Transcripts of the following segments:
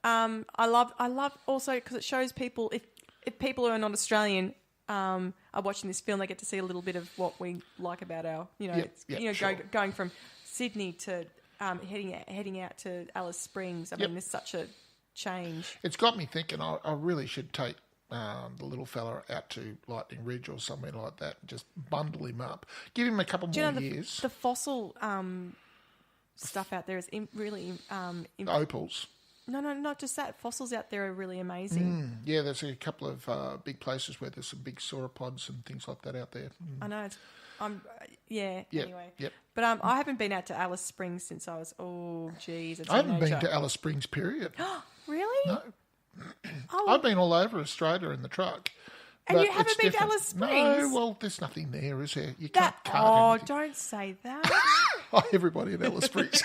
I love also because it shows people if people who are not Australian are watching this film, they get to see a little bit of what we like about our, sure. going from Sydney to heading out to Alice Springs. I mean, there's such a change. It's got me thinking I really should take the little fella out to Lightning Ridge or somewhere like that and just bundle him up. Give him a couple more years. The fossil stuff out there is really... Opals. No, not just that. Fossils out there are really amazing. Yeah, there's a couple of big places where there's some big sauropods and things like that out there. I know. Anyway. Yep. But I haven't been out to Alice Springs since I was, a teenager. I haven't been to Alice Springs, period. Really? No. Oh. I've been all over Australia in the truck. And you haven't been to Alice Springs? No, well, there's nothing there, is there? You can't cut anything. Don't say that. Everybody in Alice Springs.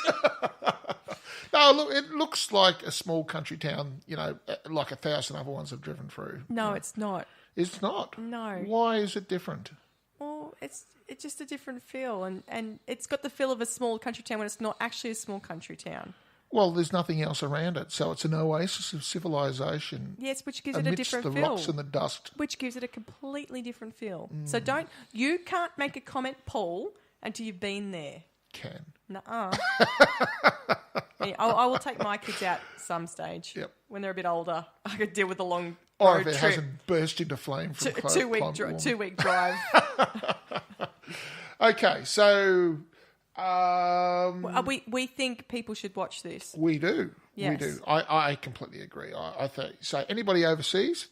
No, look, it looks like a small country town, like 1,000 other ones I've driven through. No, it's not. It's not? No. Why is it different? Well, it's just a different feel, and it's got the feel of a small country town when it's not actually a small country town. Well, there's nothing else around it, so it's an oasis of civilization. Yes, which gives it a different feel. Amidst the rocks and the dust. Which gives it a completely different feel. So you can't make a comment, Paul, until you've been there. Can. Nuh-uh. I will take my kids out some stage. Yep. When they're a bit older. I could deal with a long Or road if it trip. hasn't burst into flame from Two-week drive. Okay, so... we think people should watch this. We do. Yes. We do. I completely agree. I think so. Anybody overseas,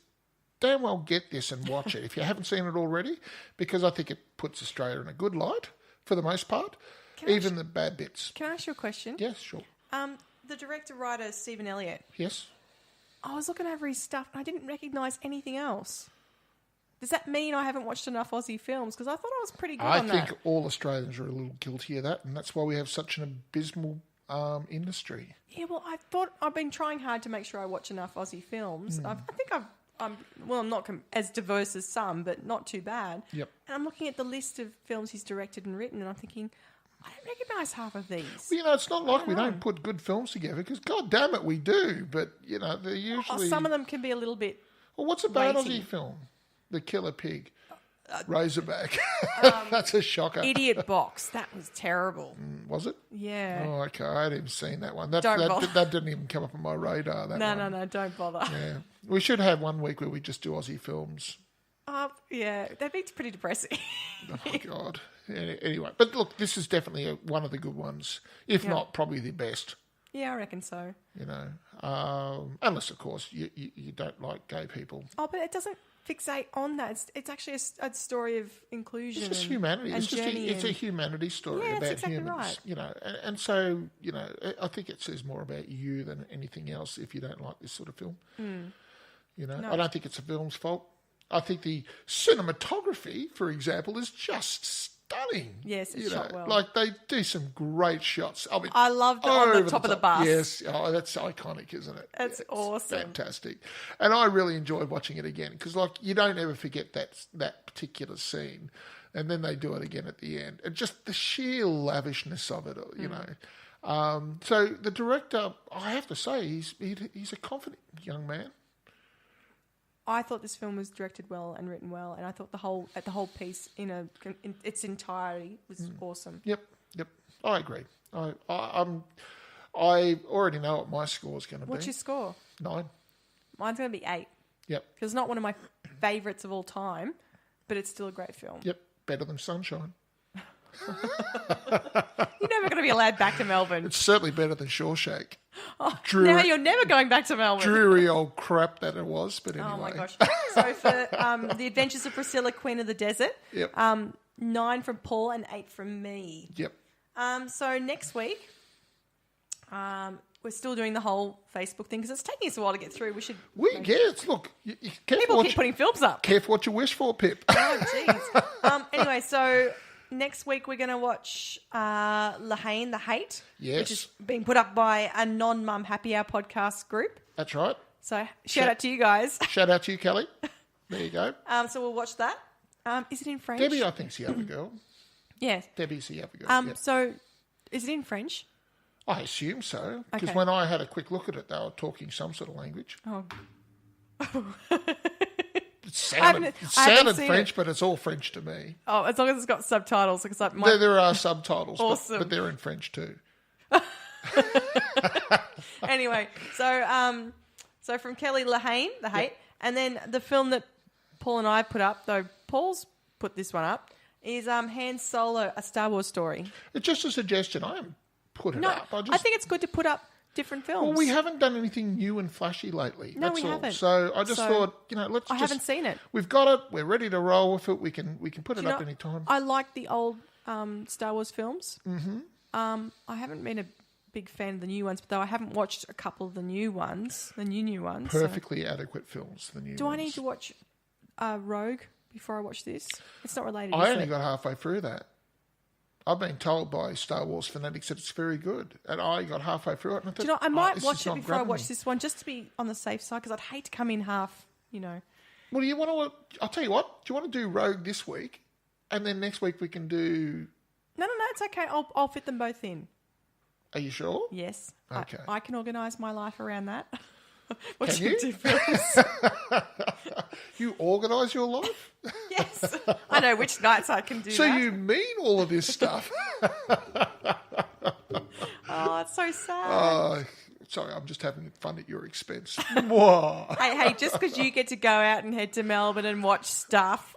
damn well get this and watch it if you haven't seen it already, because I think it puts Australia in a good light for the most part, even the bad bits. Can I ask you a question? Yes, sure. The director-writer, Stephen Elliott. Yes. I was looking over his stuff and I didn't recognise anything else. Does that mean I haven't watched enough Aussie films? Because I thought I was pretty good on that. I think all Australians are a little guilty of that, and that's why we have such an abysmal industry. Yeah, well, I've been trying hard to make sure I watch enough Aussie films. I think I'm not as diverse as some, but not too bad. Yep. And I'm looking at the list of films he's directed and written, and I'm thinking, I don't recognise half of these. Well, it's not like we don't put good films together, because, God damn it, we do. But, they're usually... some of them can be a little bit... Well, what's a bad Aussie film? The Killer Pig. Razorback. That's a shocker. Idiot Box. That was terrible. Was it? Yeah. Oh, okay. I hadn't even seen that one. That didn't even come up on my radar. No, don't bother. Yeah. We should have one week where we just do Aussie films. Yeah, that'd be pretty depressing. Oh, God. Anyway, but look, this is definitely one of the good ones, if not probably the best. Yeah, I reckon so. Unless, of course, you don't like gay people. Oh, but it doesn't fixate on that. It's actually a story of inclusion. It's just humanity. It's a humanity story about exactly humans. Right. And so, I think it says more about you than anything else if you don't like this sort of film. No. I don't think it's the film's fault. I think the cinematography, for example, is just stunning. Yes, it's shot well. Like, they do some great shots. I mean, I love the on the top of the bus. Yes. Oh, that's iconic, isn't it? It's awesome. Fantastic. And I really enjoyed watching it again because, you don't ever forget that particular scene. And then they do it again at the end. And just the sheer lavishness of it, So the director, I have to say, he's a confident young man. I thought this film was directed well and written well, and I thought the whole piece in its entirety was awesome. Yep. I agree. I already know what my score is going to be. What's your score? 9. Mine's going to be 8. Yep. Because it's not one of my favourites of all time, but it's still a great film. Yep. Better than Sunshine. You're never going to be allowed back to Melbourne. It's certainly better than Shawshank. Oh, now you're never going back to Melbourne. Dreary old crap that it was, but anyway. Oh my gosh. So for The Adventures of Priscilla Queen of the Desert, 9 from Paul and 8 from me. Yep. So next week, we're still doing the whole Facebook thing because it's taking us a while to get through. Look, people keep putting films up. Careful what you wish for, Pip. Oh, jeez. Anyway, so next week we're going to watch Lahane, The Hate. Yes. Which is being put up by a non-mum happy hour podcast group. That's right. So shout out to you guys. Shout out to you, Kelly. There you go. So we'll watch that. Is it in French? Debbie, I think, is the other girl. Yes. Debbie's the other girl. So is it in French? I assume so, because Okay. when I had a quick look at it, they were talking some sort of language. Oh. It sounded I haven't seen French, it. but it's all French to me. Oh, as long as it's got subtitles, because like my There are subtitles, Awesome. but they're in French too. Anyway, so from Kelly Lahane, The Hate, and then the film that Paul and I put up, though Paul's put this one up, is Han Solo, A Star Wars Story. It's just a suggestion. I haven't put it No, up. I think it's good to put up different films. Well, we haven't done anything new and flashy lately. No, that's we all. haven't. So I just thought, let's I haven't seen it. We've got it. We're ready to roll with it. We can put it up any time. I like the old Star Wars films. Mm-hmm. I haven't been a big fan of the new ones, but though I haven't watched a couple of the new ones, the new ones. Perfectly adequate films, the new Do ones. I need to watch Rogue before I watch this? It's not related. I is only it? got halfway through that. I've been told by Star Wars fanatics that it's very good, and I got halfway through it. And I thought, Do you know, I might this watch is it not before I grabbing watch me. this one, just to be on the safe side, because I'd hate to come in half. Well, do you want to? I'll tell you what. Do you want to do Rogue this week, and then next week we can do? No, it's okay. I'll fit them both in. Are you sure? Yes. Okay. I can organise my life around that. Can you? Two films. You organise your life, Yes. I know which nights I can do so that. you mean all of this stuff? Oh, it's so sad. Sorry, I'm just having fun at your expense. Mwah. Hey, just because you get to go out and head to Melbourne and watch stuff.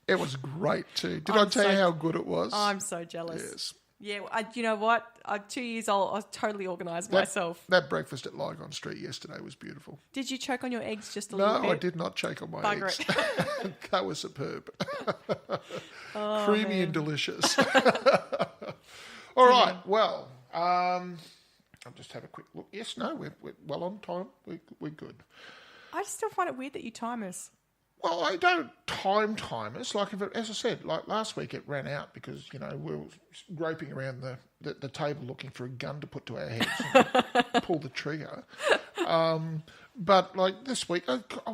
It was great too. Did I tell you how good it was? I'm so jealous. Yes. Yeah, you know what? 2 years old, I totally organised myself. That breakfast at Lygon Street yesterday was beautiful. Did you choke on your eggs just a little bit? No, I did not choke on my Bugger eggs. it. That was superb. Oh, Creamy man. and delicious. All right, well, I'll just have a quick look. Yes, no, we're well on time. We're good. I just still find it weird that you time us. Well, I don't time us. Like, as I said, like last week it ran out because, we were groping around the table looking for a gun to put to our heads and pull the trigger. But, like, this week,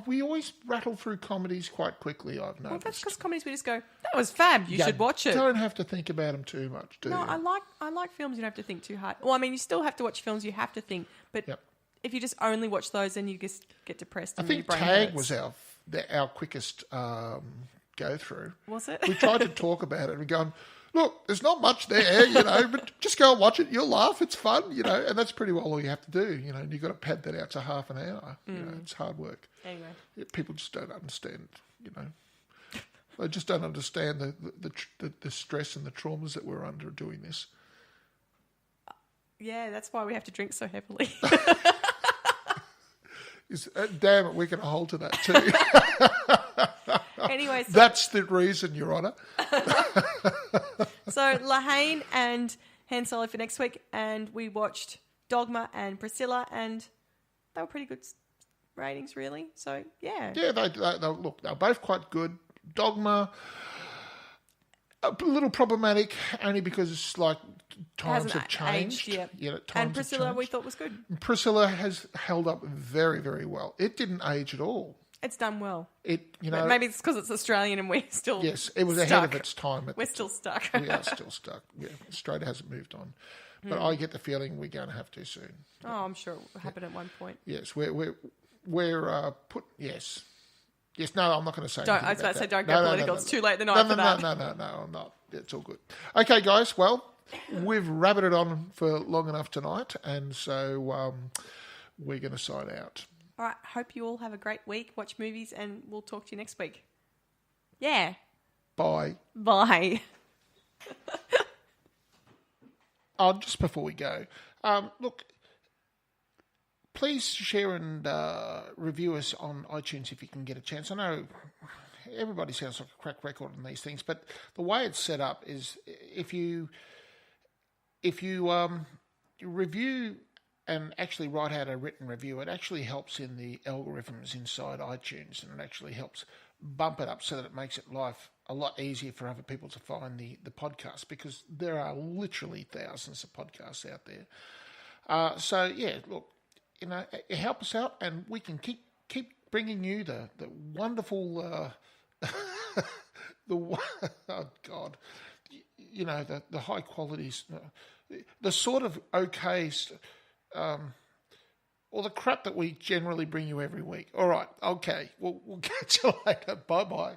we always rattle through comedies quite quickly, I've noticed. Well, that's because comedies we just go, that was fab, you should watch it. You don't have to think about them too much, do No, you? I like films you don't have to think too hard. Well, I mean, you still have to watch films you have to think, but Yep. if you just only watch those, then you just get depressed. I And think your brain Tag hurts. was our quickest go-through. Was it? We tried to talk about it and going, look, there's not much there, but just go and watch it. You'll laugh. It's fun, and that's pretty well all you have to do, and you've got to pad that out to half an hour. It's hard work. Anyway. People just don't understand, They just don't understand the stress and the traumas that we're under doing this. Yeah, that's why we have to drink so heavily. Damn it, we're going to hold to that too. Anyway, That's the reason, Your Honour. so Lahane and Han Solo for next week, and we watched Dogma and Priscilla, and they were pretty good ratings, really. So, yeah. Yeah, they're both quite good. Dogma, a little problematic, only because times have changed. Aged, yeah. Times And Priscilla have we changed. thought was good. Priscilla has held up very, very well. It didn't age at all. It's done well. But Maybe it's because it's Australian and we're still yes, it was stuck. ahead of its time. We're still stuck. We are still stuck. Yeah, Australia hasn't moved on, but I get the feeling we're going to have to soon. Oh, I'm sure it will happen at one point. Yes, we're put. Yes. Yes, no, I'm not going to say. I was about to say, don't go political. It's too late the night for that. No, I'm not. It's all good. Okay, guys. Well, we've rabbited on for long enough tonight, and so we're going to sign out. All right. Hope you all have a great week. Watch movies, and we'll talk to you next week. Yeah. Bye. Bye. Just before we go, look, please share and review us on iTunes if you can get a chance. I know everybody sounds like a crack record on these things, but the way it's set up is if you review and actually write out a written review, it actually helps in the algorithms inside iTunes, and it actually helps bump it up so that it makes it life a lot easier for other people to find the podcast, because there are literally thousands of podcasts out there. So yeah, look, help us out, and we can keep bringing you the wonderful oh God, the high qualities, the sort of okay, or the crap that we generally bring you every week. All right, okay, we'll catch you later. Bye-bye.